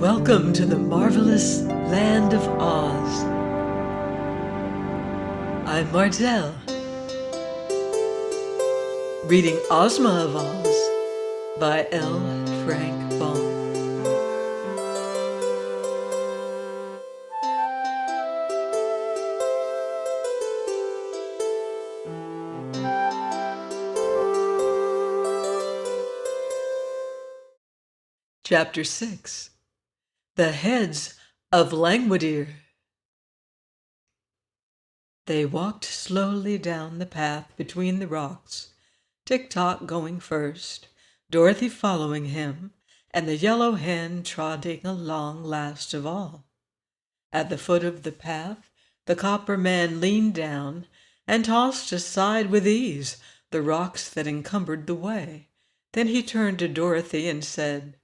Welcome to the marvelous land of Oz. I'm Martell, reading Ozma of Oz by L. Frank Baum. Chapter 6. The Heads of Langwidere. They walked slowly down the path between the rocks, Tick-Tock going first, Dorothy following him, and the yellow hen trotting along last of all. At the foot of the path, the copper man leaned down and tossed aside with ease the rocks that encumbered the way. Then he turned to Dorothy and said,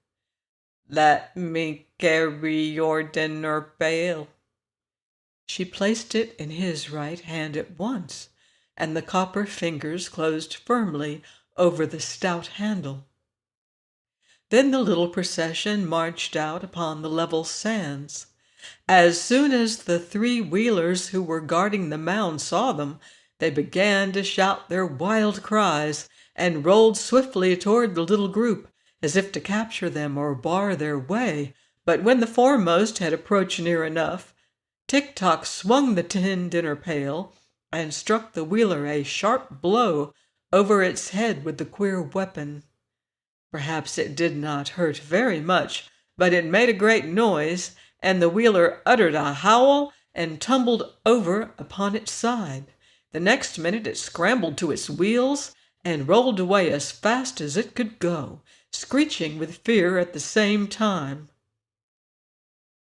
"Let me carry your dinner pail." She placed it in his right hand at once, and the copper fingers closed firmly over the stout handle. Then the little procession marched out upon the level sands. As soon as the three wheelers who were guarding the mound saw them, they began to shout their wild cries and rolled swiftly toward the little group, as if to capture them or bar their way. But when the foremost had approached near enough, Tick-Tock swung the tin dinner pail and struck the wheeler a sharp blow over its head with the queer weapon. Perhaps it did not hurt very much, but it made a great noise, and the wheeler uttered a howl and tumbled over upon its side. The next minute it scrambled to its wheels and rolled away as fast as it could go, screeching with fear at the same time.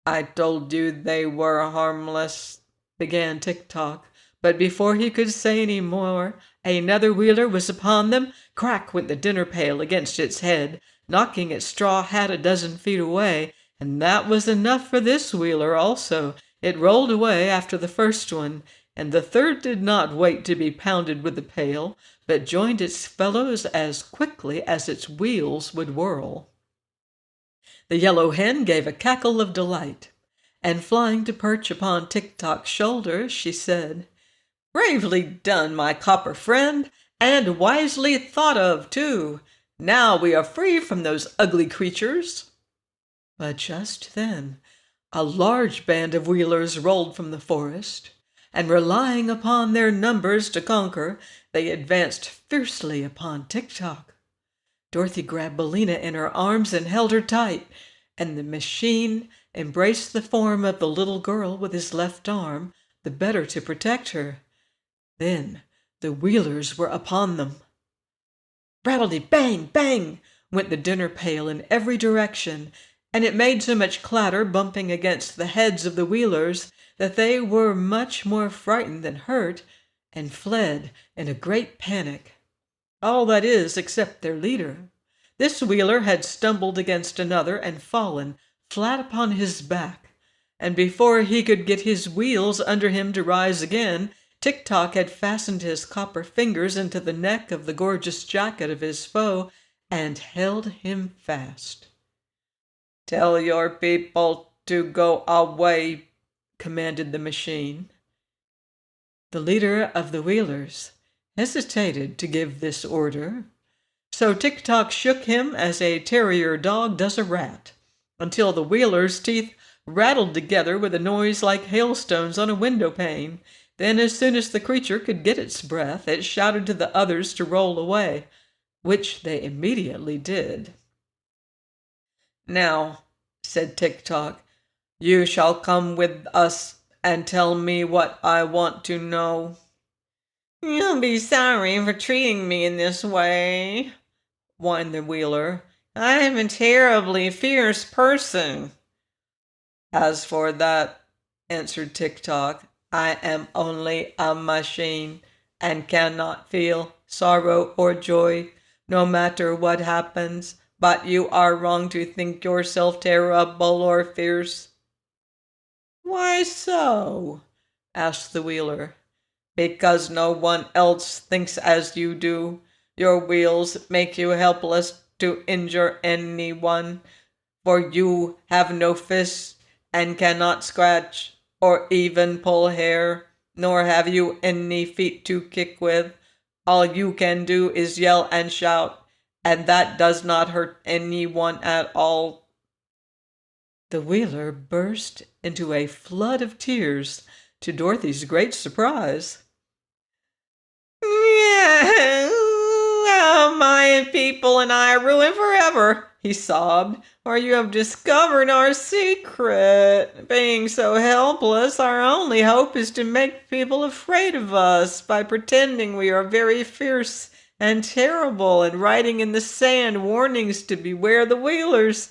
"I told you they were harmless," began Tick-Tock, but before he could say any more, another wheeler was upon them. Crack went the dinner pail against its head, knocking its straw hat a dozen feet away, and that was enough for this wheeler also. It rolled away after the first one, and the third did not wait to be pounded with the pail, but joined its fellows as quickly as its wheels would whirl. The yellow hen gave a cackle of delight, and flying to perch upon Tick-Tock's shoulder, she said, "Bravely done, my copper friend, and wisely thought of, too. Now we are free from those ugly creatures." But just then a large band of wheelers rolled from the forest, and relying upon their numbers to conquer, they advanced fiercely upon Tick-Tock. Dorothy grabbed Billina in her arms and held her tight, and the machine embraced the form of the little girl with his left arm, the better to protect her. Then the wheelers were upon them. Rattledy-bang, bang went the dinner pail in every direction, and it made so much clatter bumping against the heads of the wheelers that they were much more frightened than hurt, and fled in a great panic. All that is, except their leader. This wheeler had stumbled against another and fallen flat upon his back, and before he could get his wheels under him to rise again, Tick-Tock had fastened his copper fingers into the neck of the gorgeous jacket of his foe and held him fast. "Tell your people to go away," commanded the machine. The leader of the wheelers hesitated to give this order, so Tick-Tock shook him as a terrier dog does a rat, until the wheeler's teeth rattled together with a noise like hailstones on a window pane. Then, as soon as the creature could get its breath, it shouted to the others to roll away, which they immediately did. "Now," said Tick-Tock, "you shall come with us and tell me what I want to know." "You'll be sorry for treating me in this way," whined the wheeler. "I'm a terribly fierce person." "As for that," answered Tick-Tock, "I am only a machine, and cannot feel sorrow or joy, no matter what happens. But you are wrong to think yourself terrible or fierce." "Why so?" asked the wheeler. "Because no one else thinks as you do. Your wheels make you helpless to injure anyone. for you have no fists and cannot scratch or even pull hair, nor have you any feet to kick with. All you can do is yell and shout, and that does not hurt anyone at all." The Wheeler burst into a flood of tears, to Dorothy's great surprise. "Yeah, my people and I are ruined forever," he sobbed, "for you have discovered our secret. Being so helpless, our only hope is to make people afraid of us by pretending we are very fierce and terrible and writing in the sand warnings to beware the Wheelers.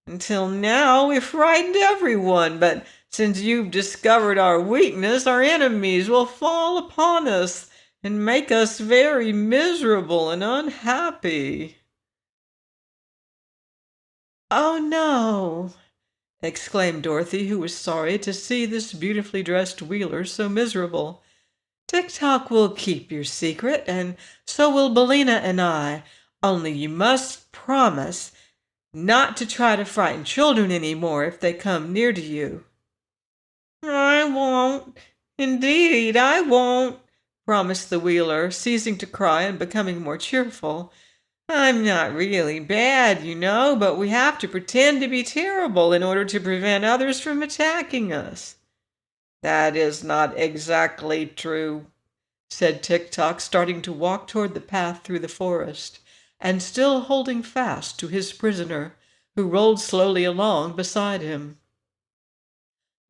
Until now, we've frightened everyone, but since you've discovered our weakness, our enemies will fall upon us and make us very miserable and unhappy." "Oh, no!" exclaimed Dorothy, who was sorry to see this beautifully dressed Wheeler so miserable. "Tik-Tok will keep your secret, and so will Billina and I. Only you must promise not to try to frighten children any more if they come near to you." "I won't. Indeed, I won't," promised the Wheeler, ceasing to cry and becoming more cheerful. "I'm not really bad, you know, but we have to pretend to be terrible in order to prevent others from attacking us." "That is not exactly true," said Tik-Tok, starting to walk toward the path through the forest, and still holding fast to his prisoner, who rolled slowly along beside him.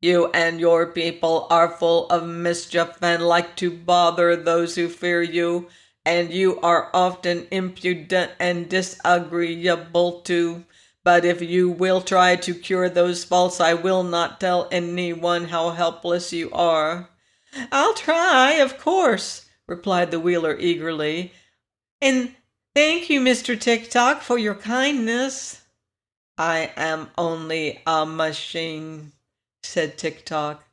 "You and your people are full of mischief and like to bother those who fear you, and you are often impudent and disagreeable too. But if you will try to cure those faults, I will not tell anyone how helpless you are." "I'll try, of course," replied the Wheeler eagerly. "And thank you, Mr. Tik-Tok, for your kindness." "I am only a machine," said Tik-Tok.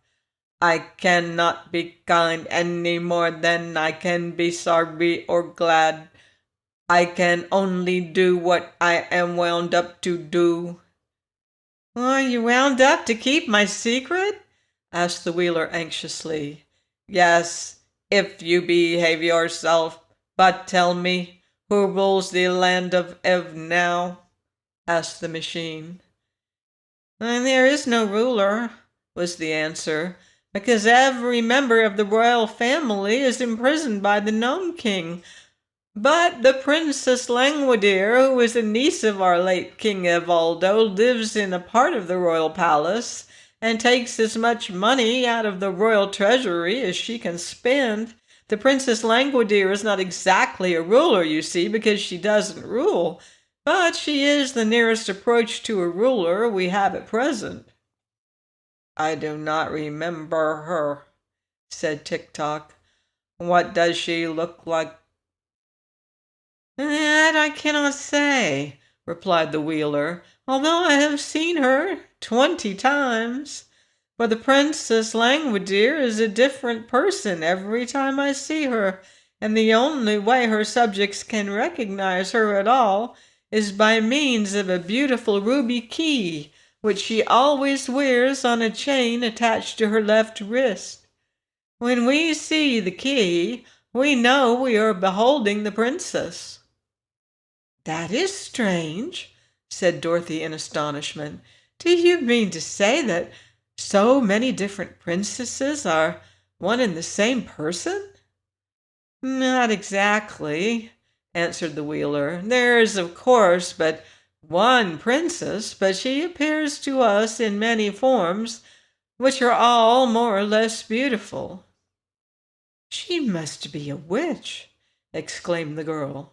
"I cannot be kind any more than I can be sorry or glad. I can only do what I am wound up to do." "Are you wound up to keep my secret?" asked the Wheeler anxiously. "Yes, if you behave yourself. But tell me, who rules the land of Ev now?" asked the machine. "There is no ruler," was the answer, "because every member of the royal family is imprisoned by the Gnome King. But the Princess Langwidere, who is a niece of our late King Evaldo, lives in a part of the royal palace and takes as much money out of the royal treasury as she can spend. The Princess Langwidere is not exactly a ruler, you see, because she doesn't rule, but she is the nearest approach to a ruler we have at present." "I do not remember her," said Tik-Tok. "What does she look like?" "That I cannot say," replied the Wheeler, "although I have seen her 20 times. For the Princess Langwidere is a different person every time I see her, and the only way her subjects can recognize her at all is by means of a beautiful ruby key, which she always wears on a chain attached to her left wrist. When we see the key, we know we are beholding the princess." "That is strange," said Dorothy in astonishment. "Do you mean to say that so many different princesses are one and the same person?" "Not exactly," answered the Wheeler. "There is, of course, but one princess, but she appears to us in many forms, which are all more or less beautiful." "She must be a witch!" exclaimed the girl.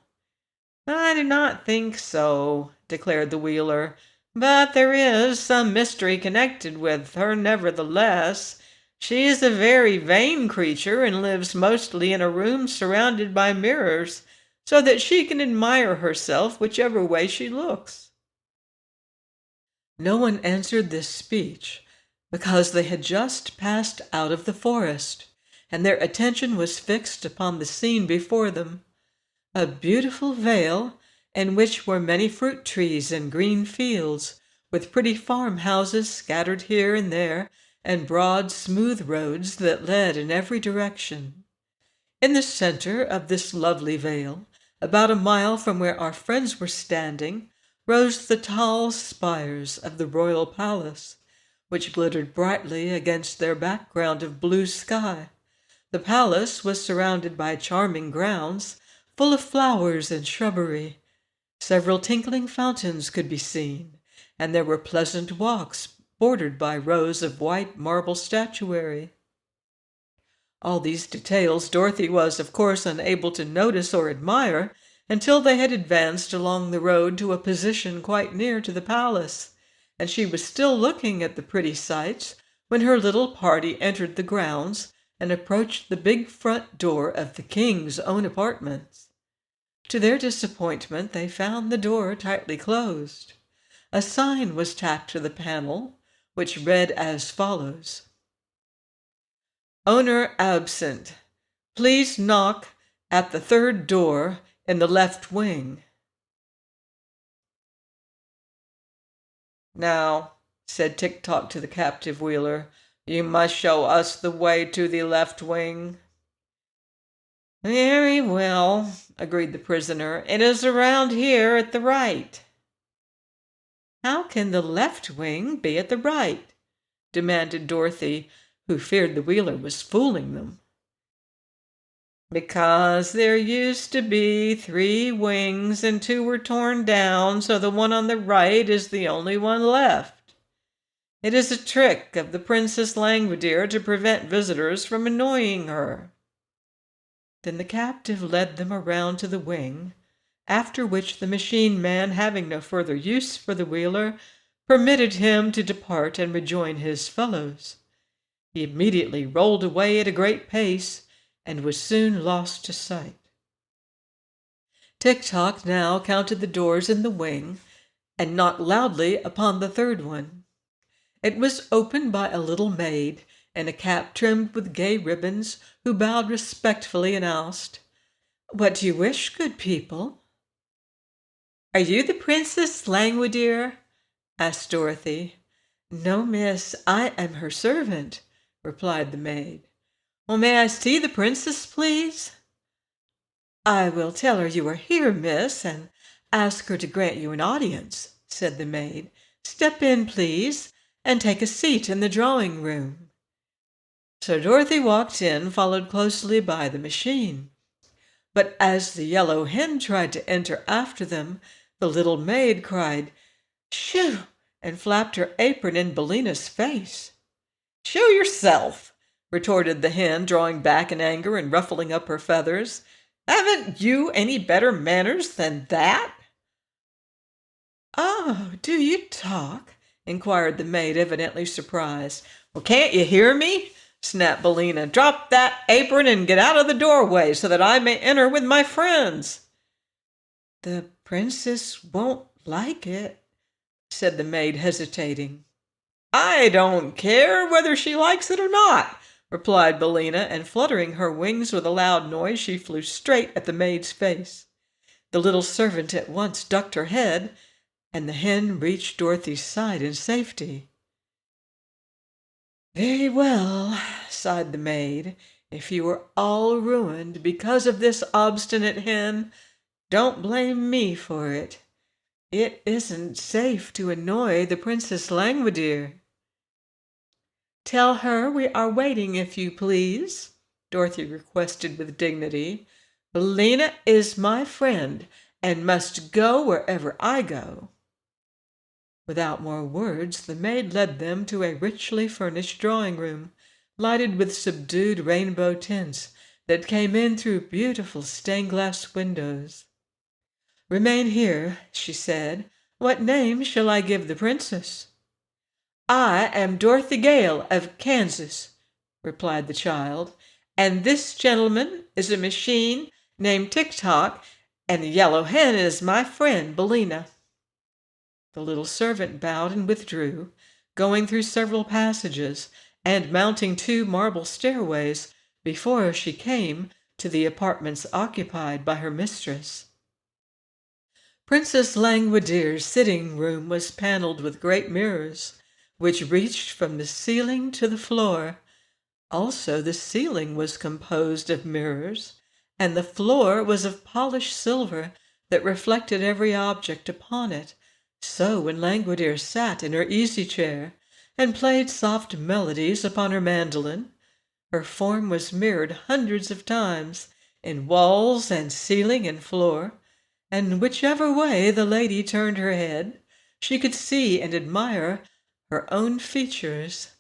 "I do not think so," declared the Wheeler, "but there is some mystery connected with her nevertheless. She is a very vain creature and lives mostly in a room surrounded by mirrors, so that she can admire herself whichever way she looks." No one answered this speech, because they had just passed out of the forest, and their attention was fixed upon the scene before them. A beautiful vale, in which were many fruit trees and green fields, with pretty farmhouses scattered here and there, and broad, smooth roads that led in every direction. In the center of this lovely vale, about a mile from where our friends were standing, rose the tall spires of the royal palace, which glittered brightly against their background of blue sky. The palace was surrounded by charming grounds, full of flowers and shrubbery. Several tinkling fountains could be seen, and there were pleasant walks bordered by rows of white marble statuary. All these details Dorothy was, of course, unable to notice or admire until they had advanced along the road to a position quite near to the palace, and she was still looking at the pretty sights when her little party entered the grounds and approached the big front door of the king's own apartments. To their disappointment, they found the door tightly closed. A sign was tacked to the panel, which read as follows: "Owner absent. Please knock at the third door in the left wing." "Now," said Tick-Tock to the captive Wheeler, "you must show us the way to the left wing." "Very well," agreed the prisoner. "It is around here at the right." "How can the left wing be at the right?" demanded Dorothy, who feared the Wheeler was fooling them. "Because there used to be 3 wings and 2 were torn down, so the one on the right is the only one left. It is a trick of the Princess Langwidere to prevent visitors from annoying her." Then the captive led them around to the wing, after which the machine man, having no further use for the Wheeler, permitted him to depart and rejoin his fellows. He immediately rolled away at a great pace and was soon lost to sight. Tick-Tock now counted the doors in the wing and knocked loudly upon the third one. It was opened by a little maid in a cap trimmed with gay ribbons, who bowed respectfully and asked, "What do you wish, good people?" "Are you the Princess Langwidere?" asked Dorothy. "No, miss, I am her servant," replied the maid. "Well, may I see the princess, please?" "I will tell her you are here, miss, and ask her to grant you an audience," said the maid. "Step in, please, and take a seat in the drawing room." So Dorothy walked in, followed closely by the machine. But as the yellow hen tried to enter after them, the little maid cried, "Shoo!" and flapped her apron in Billina's face. "Show yourself!" retorted the hen, drawing back in anger and ruffling up her feathers. "Haven't you any better manners than that?" "Oh, do you talk?" inquired the maid, evidently surprised. "Well, can't you hear me?" snapped Billina. "Drop that apron and get out of the doorway so that I may enter with my friends." "The princess won't like it," said the maid, hesitating. "I don't care whether she likes it or not," replied Billina, and fluttering her wings with a loud noise, she flew straight at the maid's face. The little servant at once ducked her head, and the hen reached Dorothy's side in safety. "Very well," sighed the maid. "If you are all ruined because of this obstinate hen, don't blame me for it. It isn't safe to annoy the Princess Langwidere." "Tell her we are waiting, if you please," Dorothy requested with dignity. "Billina is my friend and must go wherever I go." Without more words, the maid led them to a richly furnished drawing room, lighted with subdued rainbow tints that came in through beautiful stained-glass windows. "Remain here," she said. "What name shall I give the princess?" "I am Dorothy Gale of Kansas," replied the child, "and this gentleman is a machine named Tick-Tock, and the yellow hen is my friend Billina." The little servant bowed and withdrew, going through several passages and mounting 2 marble stairways before she came to the apartments occupied by her mistress. Princess Langwidere's sitting room was paneled with great mirrors, which reached from the ceiling to the floor. Also, the ceiling was composed of mirrors, and the floor was of polished silver that reflected every object upon it. So when Langwidere sat in her easy-chair and played soft melodies upon her mandolin, her form was mirrored hundreds of times in walls and ceiling and floor, and whichever way the lady turned her head, she could see and admire her own features.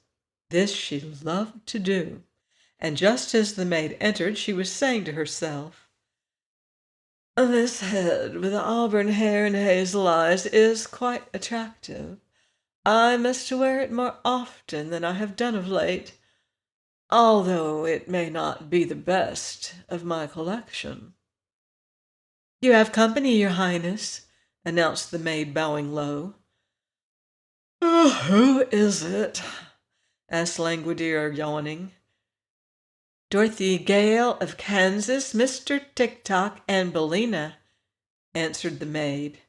This she loved to do, and just as the maid entered, she was saying to herself, "This head with auburn hair and hazel eyes is quite attractive. I must wear it more often than I have done of late, although it may not be the best of my collection." "You have company, your highness," announced the maid, bowing low. "Who is it?" asked Langwidere, yawning. "Dorothy Gale of Kansas, Mr. Tick-Tock, and Billina," answered the maid.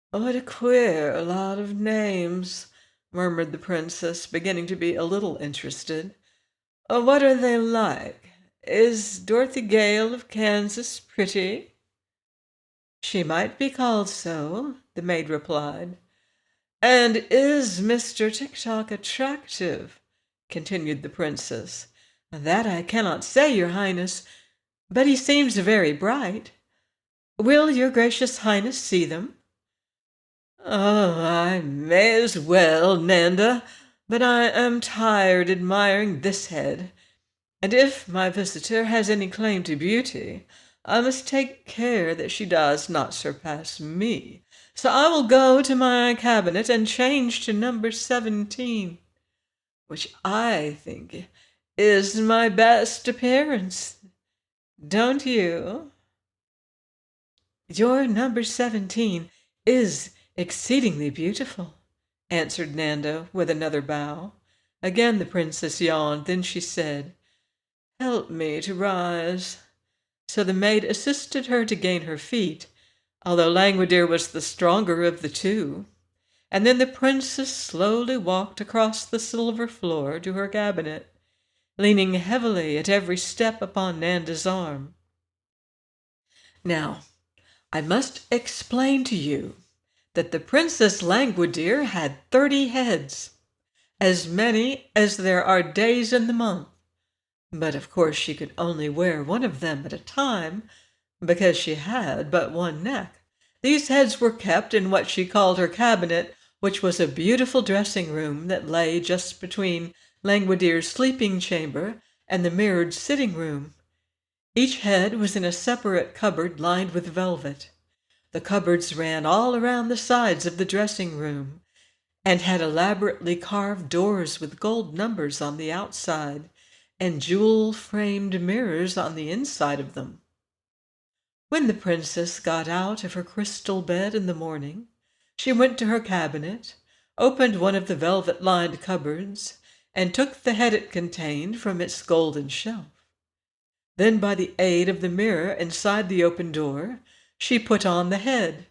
"What a queer lot of names," murmured the princess, beginning to be a little interested. "What are they like? Is Dorothy Gale of Kansas pretty?" "She might be called so," the maid replied. "And is Mr. Tick-Tock attractive?" continued the princess. "That I cannot say, your highness, but he seems very bright. Will your gracious highness see them?" "Oh, I may as well, Nanda, but I am tired admiring this head, and if my visitor has any claim to beauty, I must take care that she does not surpass me. So I will go to my cabinet and change to number 17, which I think is my best appearance. Don't you?" "Your number 17 is exceedingly beautiful," answered Nanda with another bow. Again the princess yawned. Then she said, "Help me to rise." So the maid assisted her to gain her feet, although Langwidere was the stronger of the two. And then the princess slowly walked across the silver floor to her cabinet, leaning heavily at every step upon Nanda's arm. Now, I must explain to you that the Princess Langwidere had 30 heads, as many as there are days in the month. But of course she could only wear one of them at a time, because she had but one neck. These heads were kept in what she called her cabinet, which was a beautiful dressing room that lay just between Langwidere's sleeping chamber and the mirrored sitting room. Each head was in a separate cupboard lined with velvet. The cupboards ran all around the sides of the dressing room, and had elaborately carved doors with gold numbers on the outside, and jewel-framed mirrors on the inside of them. When the princess got out of her crystal bed in the morning, she went to her cabinet, opened one of the velvet-lined cupboards, and took the head it contained from its golden shelf. Then, by the aid of the mirror inside the open door, she put on the head,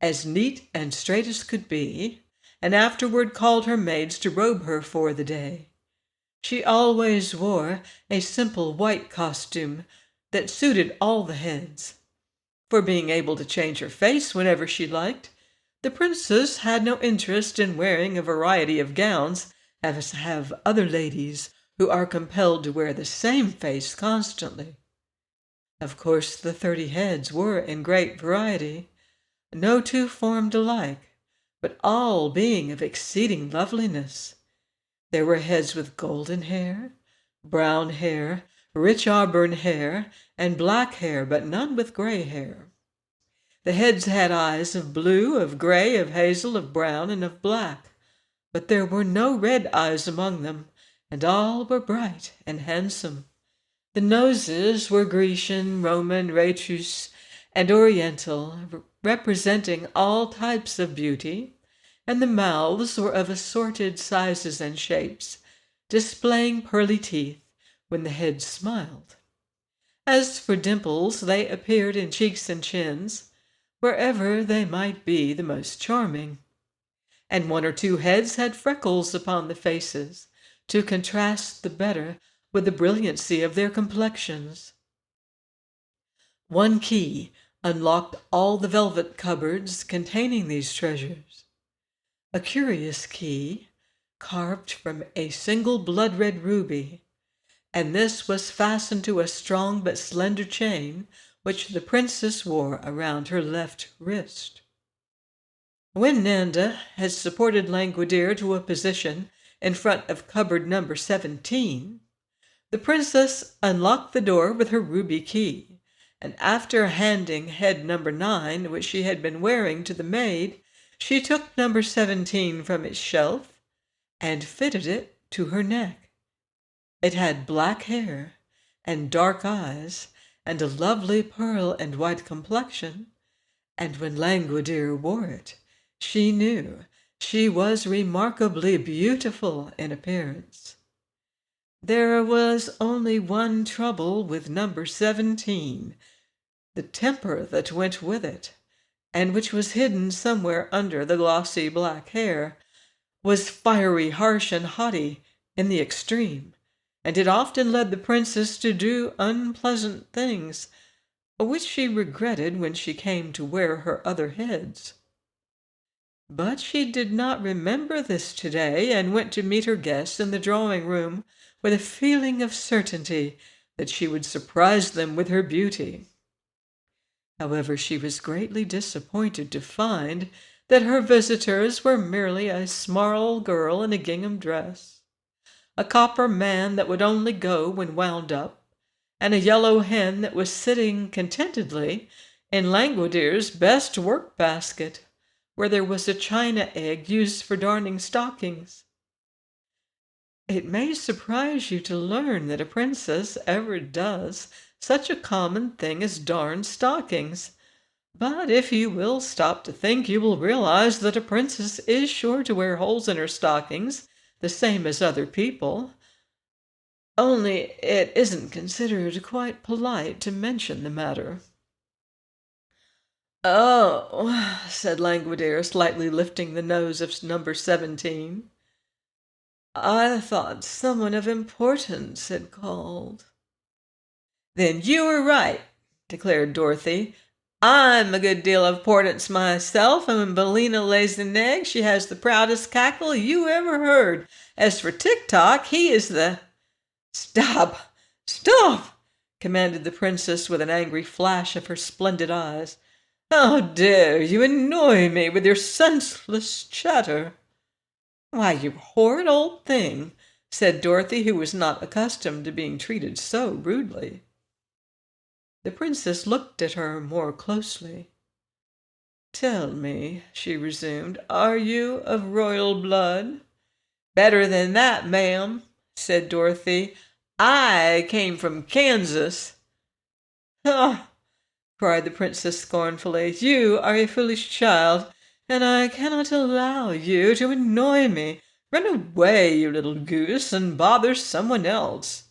as neat and straight as could be, and afterward called her maids to robe her for the day. She always wore a simple white costume that suited all the heads. For being able to change her face whenever she liked, the princess had no interest in wearing a variety of gowns, as have other ladies who are compelled to wear the same face constantly. Of course, the 30 heads were in great variety, no two formed alike, but all being of exceeding loveliness. There were heads with golden hair, brown hair, rich auburn hair, and black hair, but none with gray hair. The heads had eyes of blue, of gray, of hazel, of brown, and of black, but there were no red eyes among them, and all were bright and handsome. The noses were Grecian, Roman, Rhaetian, and Oriental, representing all types of beauty, and the mouths were of assorted sizes and shapes, displaying pearly teeth when the head smiled. As for dimples, they appeared in cheeks and chins, wherever they might be the most charming. And one or two heads had freckles upon the faces, to contrast the better with the brilliancy of their complexions. One key unlocked all the velvet cupboards containing these treasures. A curious key, carved from a single blood-red ruby, and this was fastened to a strong but slender chain which the princess wore around her left wrist. When Nanda had supported Langwidere to a position in front of cupboard number 17, the princess unlocked the door with her ruby key, and after handing head number 9, which she had been wearing, to the maid, she took number 17 from its shelf and fitted it to her neck. It had black hair and dark eyes and a lovely pearl and white complexion, and when Langwidere wore it, she knew she was remarkably beautiful in appearance. There was only one trouble with number 17, the temper that went with it, and which was hidden somewhere under the glossy black hair, was fiery, harsh, and haughty in the extreme, and it often led the princess to do unpleasant things, which she regretted when she came to wear her other heads. But she did not remember this today, and went to meet her guests in the drawing-room with a feeling of certainty that she would surprise them with her beauty. However, she was greatly disappointed to find that her visitors were merely a small girl in a gingham dress, a copper man that would only go when wound up, and a yellow hen that was sitting contentedly in Langwidere's best work-basket, where there was a china egg used for darning stockings. It may surprise you to learn that a princess ever does such a common thing as darn stockings, but if you will stop to think, you will realize that a princess is sure to wear holes in her stockings, the same as other people. Only it isn't considered quite polite to mention the matter. "Oh," said Langwidere, slightly lifting the nose of number 17. "I thought someone of importance had called." "Then you were right," declared Dorothy. "I'm a good deal of importance myself, and when Billina lays an egg, she has the proudest cackle you ever heard. As for Tick-Tock, he is the—" "Stop! Stop!" commanded the princess with an angry flash of her splendid eyes. "How dare you annoy me with your senseless chatter?" "Why, you horrid old thing," said Dorothy, who was not accustomed to being treated so rudely. The princess looked at her more closely. "Tell me," she resumed, "are you of royal blood?" "Better than that, ma'am," said Dorothy. "I came from Kansas." "Ah!" cried the princess scornfully. "You are a foolish child, and I cannot allow you to annoy me. Run away, you little goose, and bother someone else."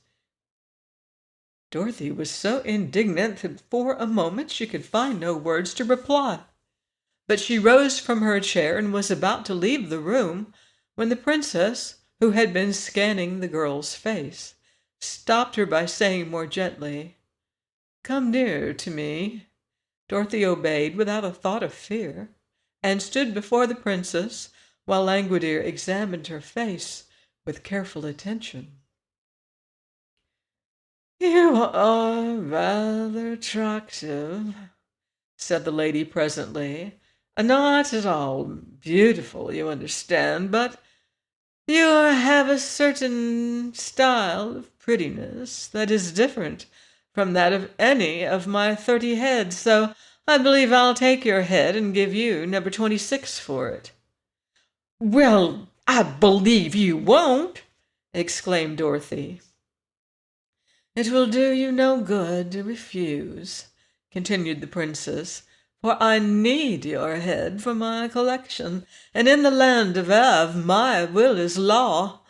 Dorothy was so indignant that for a moment she could find no words to reply. But she rose from her chair and was about to leave the room when the princess, who had been scanning the girl's face, stopped her by saying more gently, "Come nearer to me." Dorothy obeyed without a thought of fear, and stood before the princess while Langwidere examined her face with careful attention. "You are rather attractive," said the lady presently. "Not at all beautiful, you understand, but you have a certain style of prettiness that is different from that of any of my 30 heads, so I believe I'll take your head and give you number 26 for it." "Well, I believe you won't!" exclaimed Dorothy. "It will do you no good to refuse," continued the princess, "for I need your head for my collection, and in the land of Av my will is law.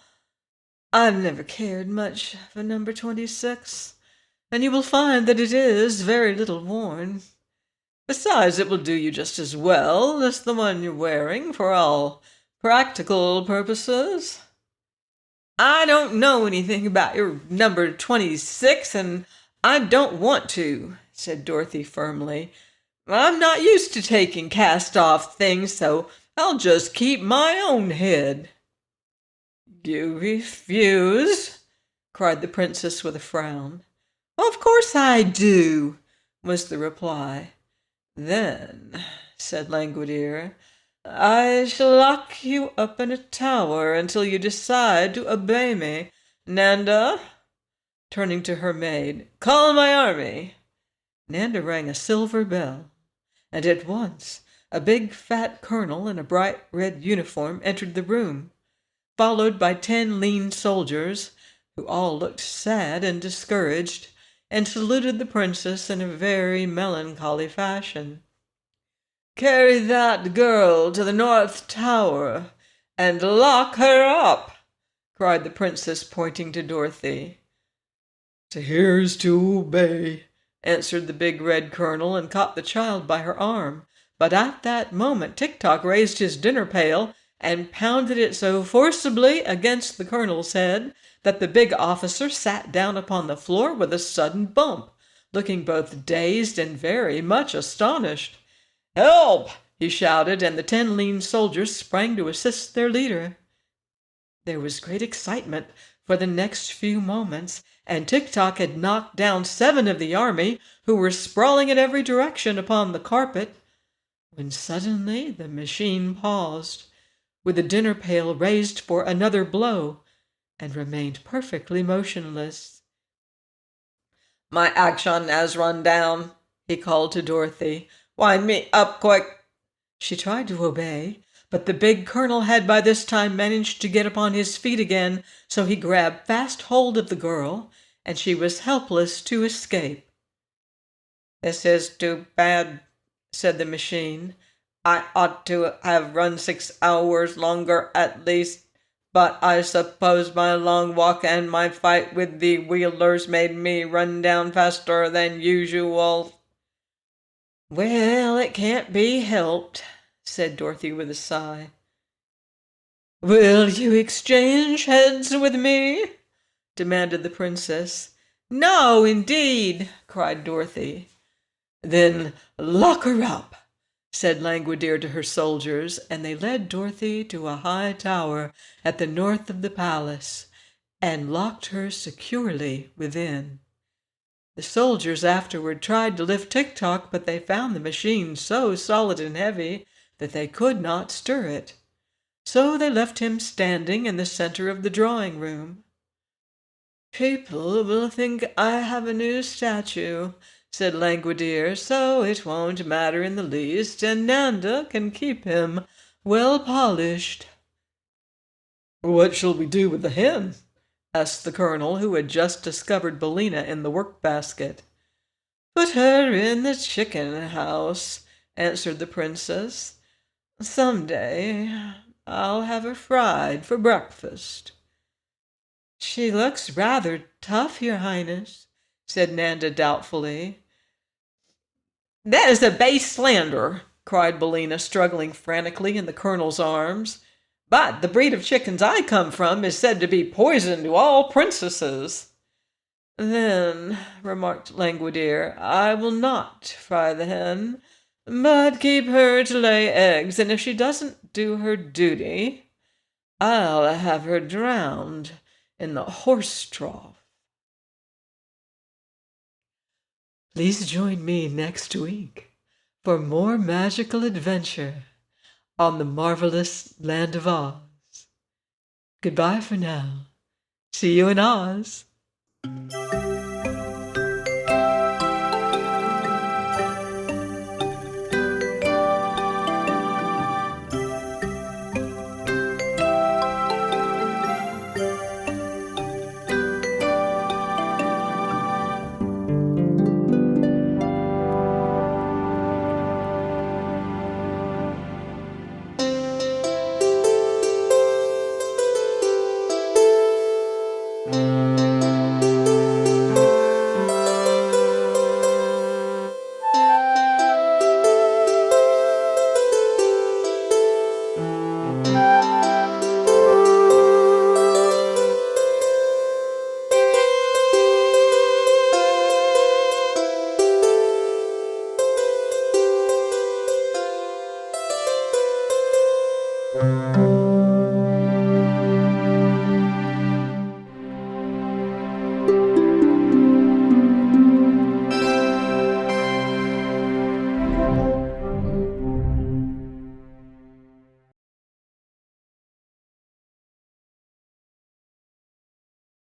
I've never cared much for number 26, and you will find that it is very little worn. Besides, it will do you just as well as the one you're wearing for all practical purposes. I don't know anything about your number 26, and I don't want to, said Dorothy firmly. I'm not used to taking cast-off things, so I'll just keep my own head. You refuse? Cried the princess with a frown. Of course I do, was the reply. Then, said Langwidere, I shall lock you up in a tower until you decide to obey me. Nanda, turning to her maid, call my army. Nanda rang a silver bell, and at once a big fat colonel in a bright red uniform entered the room, followed by 10 lean soldiers, who all looked sad and discouraged, and saluted the princess in a very melancholy fashion. Carry that girl to the North Tower and lock her up, cried the princess, pointing to Dorothy. Here's to obey, answered the big red colonel, and caught the child by her arm. But at that moment Tik-Tok raised his dinner pail and pounded it so forcibly against the colonel's head that the big officer sat down upon the floor with a sudden bump, looking both dazed and very much astonished. Help! He shouted, and the 10 lean soldiers sprang to assist their leader. There was great excitement for the next few moments, and Tik-Tok had knocked down 7 of the army, who were sprawling in every direction upon the carpet, when suddenly the machine paused, with the dinner pail raised for another blow, and remained perfectly motionless. My action has run down, he called to Dorothy. Wind me up quick. She tried to obey, but the big colonel had by this time managed to get upon his feet again, so he grabbed fast hold of the girl, and she was helpless to escape. This is too bad, said the machine. I ought to have run 6 hours longer at least, but I suppose my long walk and my fight with the wheelers made me run down faster than usual. Well, it can't be helped, said Dorothy with a sigh. Will you exchange heads with me? Demanded the princess. No, indeed, cried Dorothy. Then lock her up, said Langwidere to her soldiers, and they led Dorothy to a high tower at the north of the palace, and locked her securely within. The soldiers afterward tried to lift Tik-Tok, but they found the machine so solid and heavy that they could not stir it. So they left him standing in the center of the drawing room. People will think I have a new statue, said Langwidere, so it won't matter in the least, and Nanda can keep him well polished. What shall we do with the hen? Asked the colonel, who had just discovered Billina in the work-basket. Put her in the chicken house, answered the princess. Some day I'll have her fried for breakfast. She looks rather tough, Your Highness, said Nanda doubtfully. That is a base slander, cried Billina, struggling frantically in the colonel's arms. But the breed of chickens I come from is said to be poison to all princesses. Then, remarked Langwidere, I will not fry the hen, but keep her to lay eggs, and if she doesn't do her duty, I'll have her drowned in the horse trough. Please join me next week for more magical adventure on the marvelous land of Oz. Goodbye for now. See you in Oz.